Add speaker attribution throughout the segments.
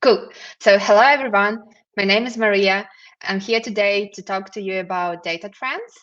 Speaker 1: Cool. So hello, everyone. My name is Maria. I'm here today to talk to you about data trends.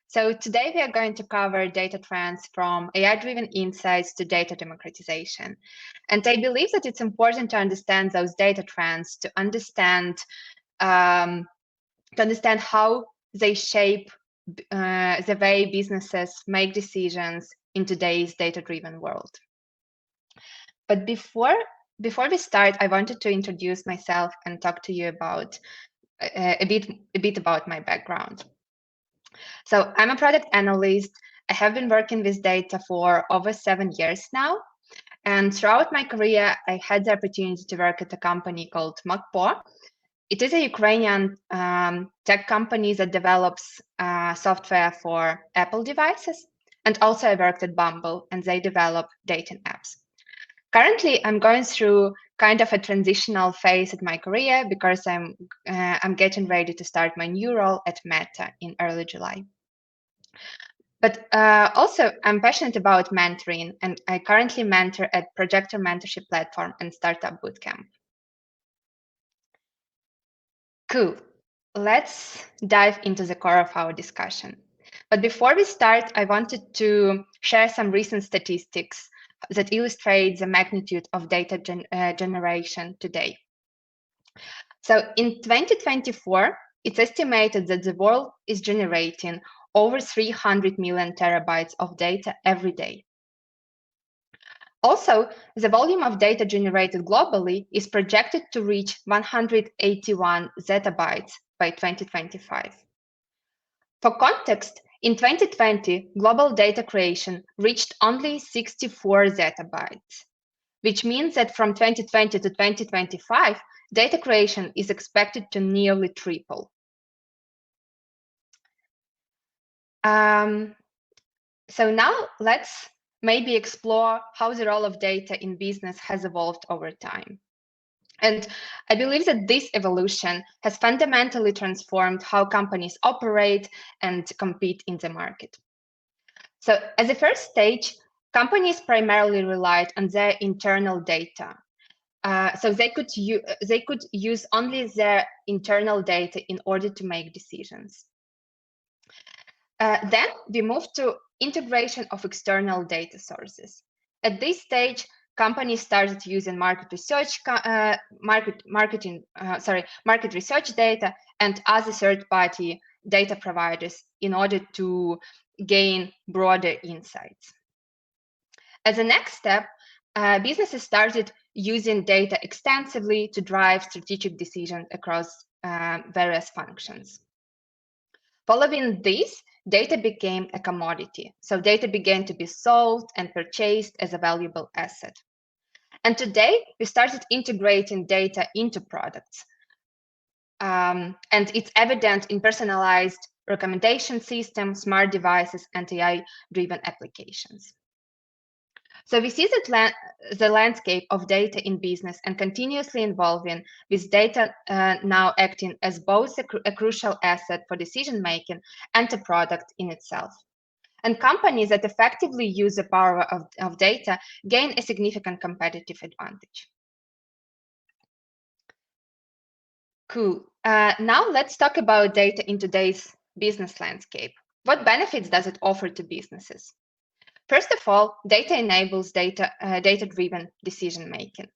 Speaker 1: So today we are going to cover data trends from AI-driven insights to data democratization. And I believe that it's important to understand those data trends um, to understand how they shape the way businesses make decisions in today's data-driven world. But before we start, I wanted to introduce myself and talk to you about a bit about my background. So I'm a product analyst. I have been working with data for over 7 years now. And throughout my career, I had the opportunity to work at a company called Makpo. It is a Ukrainian tech company that develops software for Apple devices. And also I worked at Bumble, and they develop dating apps. Currently, I'm going through kind of a transitional phase at my career because I'm getting ready to start my new role at Meta in early July. But also, I'm passionate about mentoring, and I currently mentor at Projector Mentorship Platform and Startup Bootcamp. Cool. Let's dive into the core of our discussion. But before we start, I wanted to share some recent statistics that illustrate the magnitude of data generation today. So in 2024, it's estimated that the world is generating over 300 million terabytes of data every day. Also, the volume of data generated globally is projected to reach 181 zettabytes by 2025. For context, in 2020, global data creation reached only 64 zettabytes, which means that from 2020 to 2025, data creation is expected to nearly triple. So now let's maybe explore how the role of data in business has evolved over time. And I believe that this evolution has fundamentally transformed how companies operate and compete in the market. So as a first stage, companies primarily relied on their internal data. So they could use only their internal data in order to make decisions. Then we moved to integration of external data sources. At this stage, companies started using market research data and other third-party data providers in order to gain broader insights. As a next step, businesses started using data extensively to drive strategic decisions across various functions. Following this, data became a commodity. So data began to be sold and purchased as a valuable asset. And today, we started integrating data into products. And it's evident in personalized recommendation systems, smart devices, and AI-driven applications. So we see that the landscape of data in business and continuously evolving, with data now acting as both a crucial asset for decision-making and a product in itself. And companies that effectively use the power of data gain a significant competitive advantage. Cool. Now let's talk about data in today's business landscape. What benefits does it offer to businesses? First of all, data enables data-driven decision-making.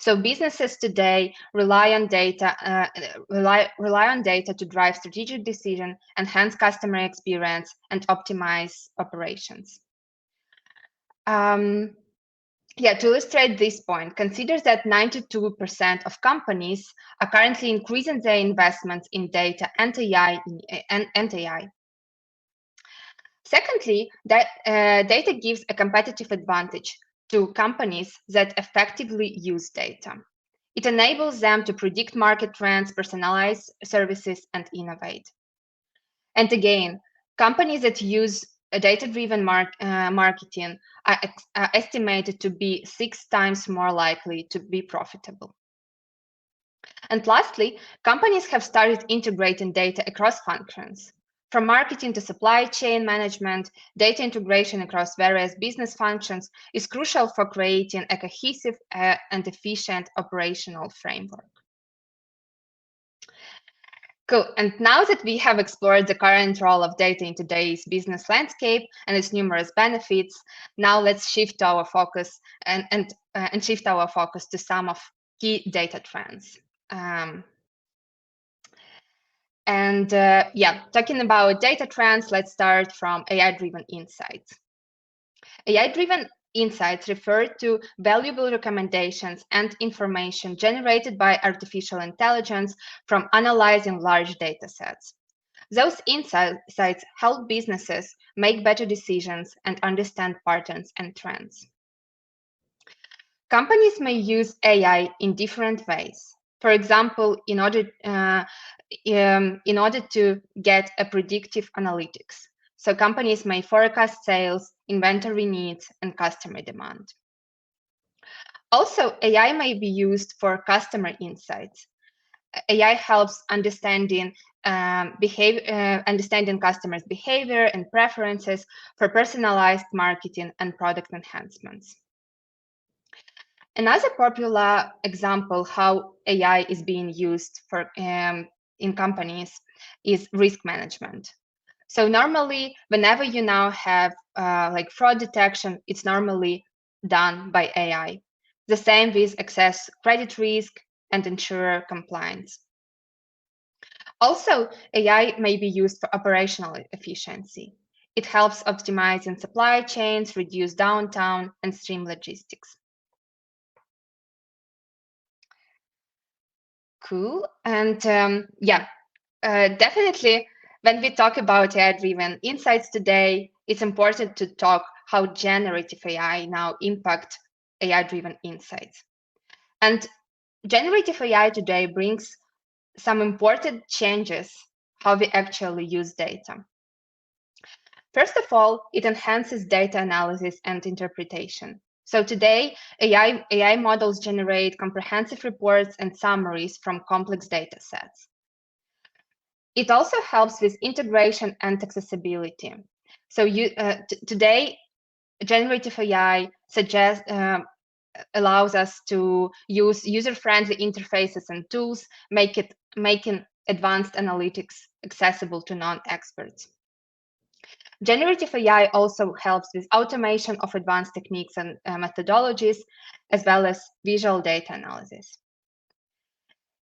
Speaker 1: So businesses today rely on data to drive strategic decision, enhance customer experience, and optimize operations. To illustrate this point, consider that 92% of companies are currently increasing their investments in data and AI. Secondly, data gives a competitive advantage to companies that effectively use data. It enables them to predict market trends, personalize services, and innovate. And again, companies that use a data-driven marketing are estimated to be 6 times more likely to be profitable. And lastly, companies have started integrating data across functions. From marketing to supply chain management, data integration across various business functions is crucial for creating a cohesive and efficient operational framework. Cool. And now that we have explored the current role of data in today's business landscape and its numerous benefits, now let's shift our focus and shift our focus to some of key data trends. Talking about data trends, let's start from AI-driven insights. AI-driven insights refer to valuable recommendations and information generated by artificial intelligence from analyzing large data sets. Those insights help businesses make better decisions and understand patterns and trends. Companies may use AI in different ways. For example, in order to get a predictive analytics. So companies may forecast sales, inventory needs, and customer demand. Also, AI may be used for customer insights. AI helps understanding customers' behavior and preferences for personalized marketing and product enhancements. Another popular example how AI is being used for in companies is risk management. So normally, whenever you now have like fraud detection, it's normally done by AI. The same with excess credit risk and insurer compliance. Also, AI may be used for operational efficiency. It helps optimize in supply chains, reduce downtime, and stream logistics. Cool. And definitely, when we talk about AI-driven insights today, it's important to talk how generative AI now impact AI-driven insights. And generative AI today brings some important changes how we actually use data. First of all, it enhances data analysis and interpretation. So today, AI models generate comprehensive reports and summaries from complex data sets. It also helps with integration and accessibility. So today, generative AI allows us to use user-friendly interfaces and tools, making advanced analytics accessible to non-experts. Generative AI also helps with automation of advanced techniques and methodologies, as well as visual data analysis.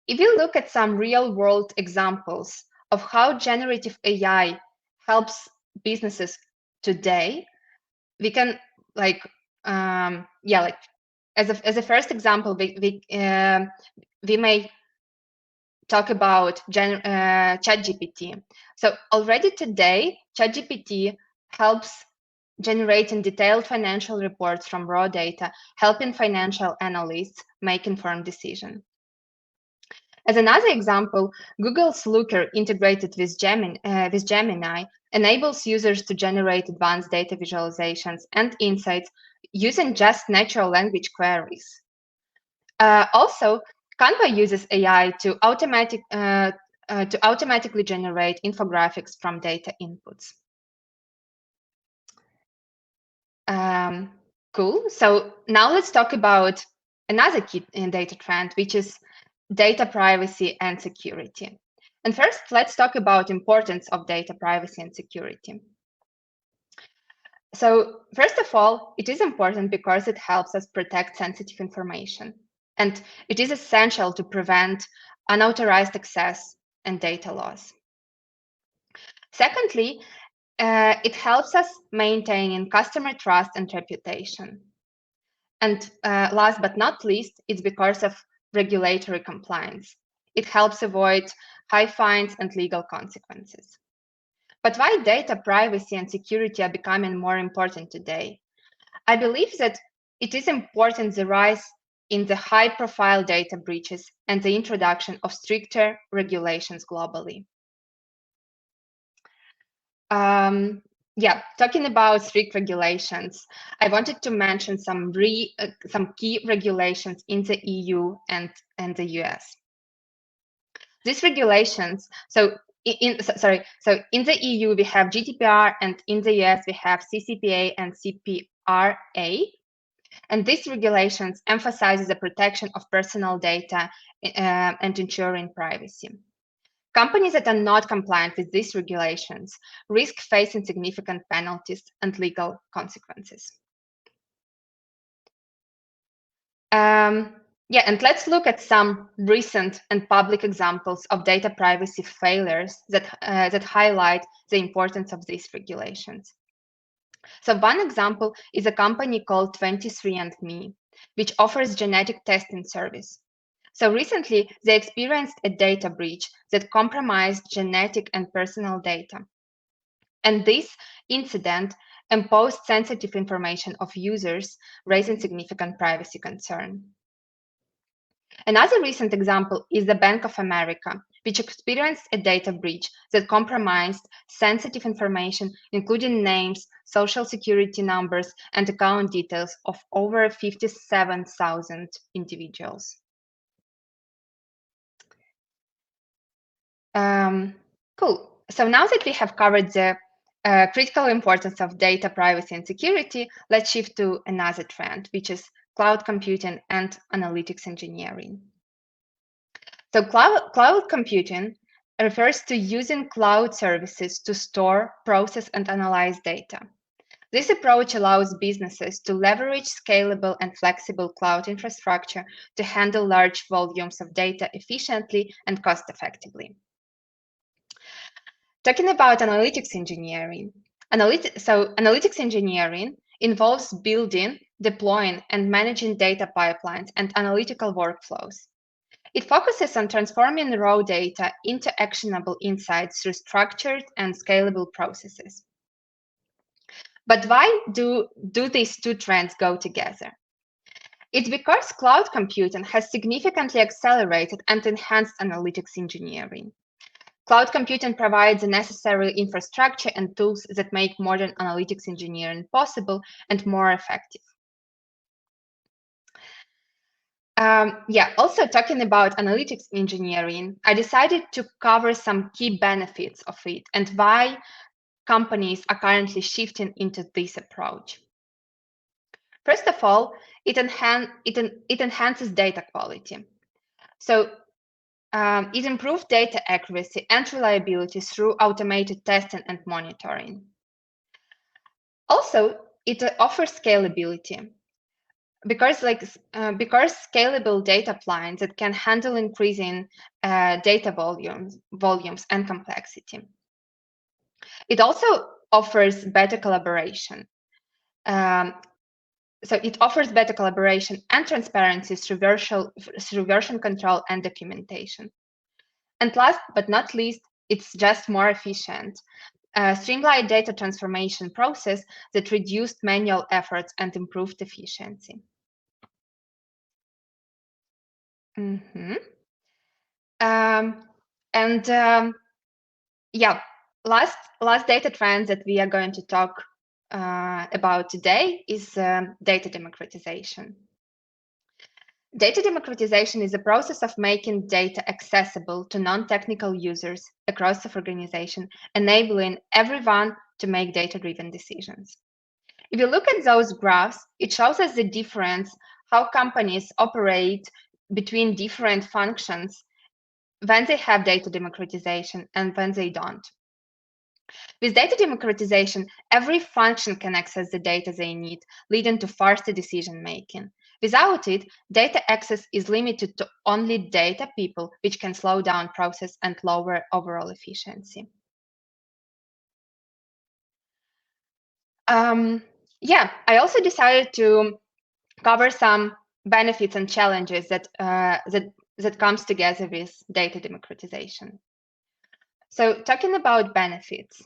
Speaker 1: If you look at some real-world examples of how generative AI helps businesses today, we can as a first example, we may talk about ChatGPT. So already today, ChatGPT helps generating detailed financial reports from raw data, helping financial analysts make informed decisions. As another example, Google's Looker integrated with Gemini enables users to generate advanced data visualizations and insights using just natural language queries. Also, Canva uses AI to automatically generate infographics from data inputs. Cool. So now let's talk about another key data trend, which is data privacy and security. And first, let's talk about importance of data privacy and security. So first of all, it is important because it helps us protect sensitive information. And it is essential to prevent unauthorized access and data loss. Secondly, it helps us maintain customer trust and reputation. And last but not least, it's because of regulatory compliance. It helps avoid high fines and legal consequences. But why data privacy and security are becoming more important today? I believe that it is important the rise in the high-profile data breaches and the introduction of stricter regulations globally. Talking about strict regulations, I wanted to mention some key regulations in the EU and the US. These regulations, so So in the EU we have GDPR, and in the US we have CCPA and CPRA. And these regulations emphasize the protection of personal data and ensuring privacy. Companies that are not compliant with these regulations risk facing significant penalties and legal consequences. Yeah, and let's look at some recent and public examples of data privacy failures that highlight the importance of these regulations. So one example is a company called 23andMe, which offers genetic testing service. So recently, they experienced a data breach that compromised genetic and personal data. And this incident exposed sensitive information of users, raising significant privacy concern. Another recent example is the Bank of America, which experienced a data breach that compromised sensitive information, including names, social security numbers, and account details of over 57,000 individuals. Cool. So now that we have covered the critical importance of data privacy and security, let's shift to another trend, which is cloud computing and analytics engineering. So cloud computing refers to using cloud services to store, process, and analyze data. This approach allows businesses to leverage scalable and flexible cloud infrastructure to handle large volumes of data efficiently and cost-effectively. Talking about analytics engineering, analytics engineering involves building, deploying, and managing data pipelines and analytical workflows. It focuses on transforming raw data into actionable insights through structured and scalable processes. But why do these two trends go together? It's because cloud computing has significantly accelerated and enhanced analytics engineering. Cloud computing provides the necessary infrastructure and tools that make modern analytics engineering possible and more effective. Also talking about analytics engineering, I decided to cover some key benefits of it and why companies are currently shifting into this approach. First of all, it enhances data quality. So it improves data accuracy and reliability through automated testing and monitoring. Also, it offers scalability because scalable data plans that can handle increasing data volumes and complexity. It also offers better collaboration. So it offers better collaboration and transparency through version control and documentation. And last but not least, it's just more efficient. Streamlined data transformation process that reduced manual efforts and improved efficiency. Last data trend that we are going to talk about today is data democratization. Data democratization is a process of making data accessible to non-technical users across the organization, enabling everyone to make data-driven decisions. If you look at those graphs, it shows us the difference how companies operate between different functions when they have data democratization and when they don't. With data democratization, every function can access the data they need, leading to faster decision-making. Without it, data access is limited to only data people, which can slow down process and lower overall efficiency. I also decided to cover some benefits and challenges that comes together with data democratization. So talking about benefits,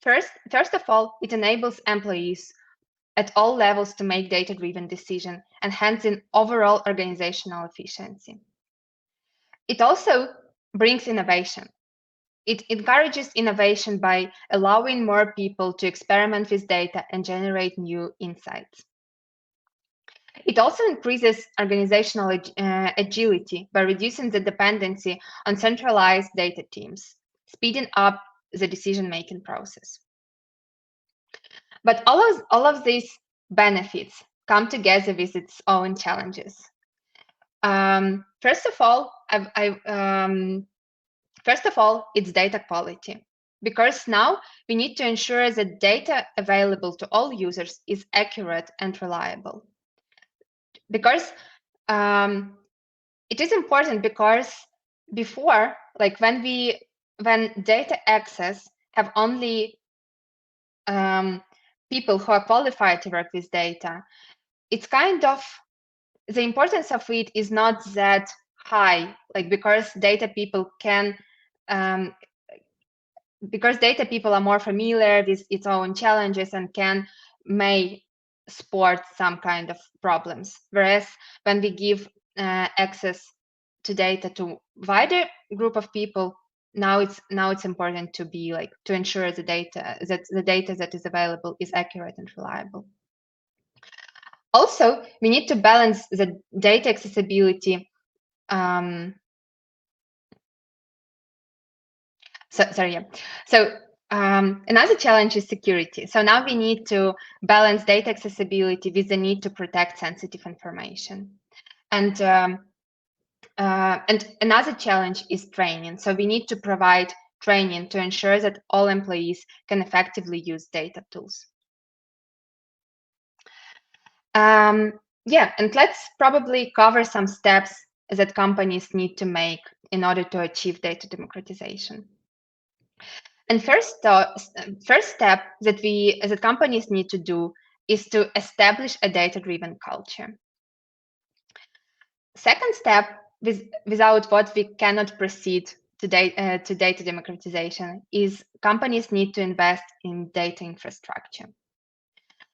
Speaker 1: first of all, it enables employees at all levels to make data-driven decisions, enhancing overall organizational efficiency. It also brings innovation. It encourages innovation by allowing more people to experiment with data and generate new insights. It also increases organizational agility by reducing the dependency on centralized data teams. speeding up the decision-making process. But all of these benefits come together with its own challenges. First of all, it's data quality, because now we need to ensure that data available to all users is accurate and reliable. Because it is important, because before, like when data access have only people who are qualified to work with data, it's kind of, the importance of it is not that high, like because data people are more familiar with its own challenges and may spot some kind of problems. Whereas when we give access to data to wider group of people, now it's important to ensure the data that is available is accurate and reliable. Also, we need to balance the data accessibility. Another challenge is security. So now we need to balance data accessibility with the need to protect sensitive information. And another challenge is training. So we need to provide training to ensure that all employees can effectively use data tools. And let's probably cover some steps that companies need to make in order to achieve data democratization. And first step that companies need to do is to establish a data-driven culture. Second step, without what we cannot proceed to data democratization, is companies need to invest in data infrastructure.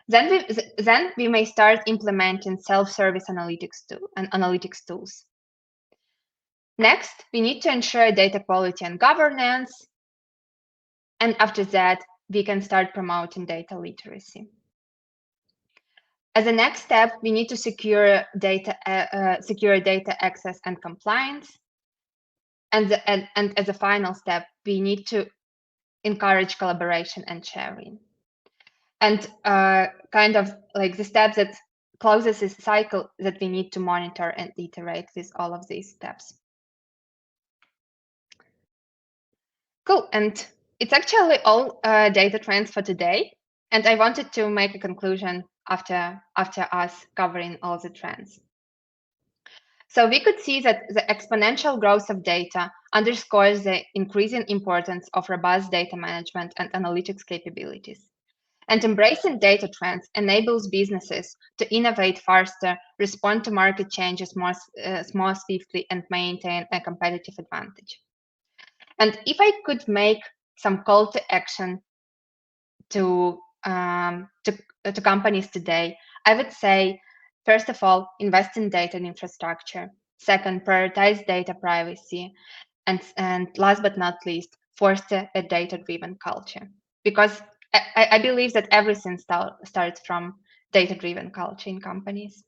Speaker 1: Then we may start implementing self-service analytics tools. Next, we need to ensure data quality and governance. And after that, we can start promoting data literacy. As a next step, we need to secure data access and compliance. And as a final step, we need to encourage collaboration and sharing. And kind of like the step that closes this cycle that we need to monitor and iterate with all of these steps. Cool, and it's actually all data trends for today. And I wanted to make a conclusion after us covering all the trends. So we could see that the exponential growth of data underscores the increasing importance of robust data management and analytics capabilities. And embracing data trends enables businesses to innovate faster, respond to market changes more swiftly, and maintain a competitive advantage. And if I could make some call to action to companies today, I would say, first of all, invest in data and infrastructure. Second, prioritize data privacy. And last but not least, foster a data-driven culture. Because I believe that everything starts from data-driven culture in companies.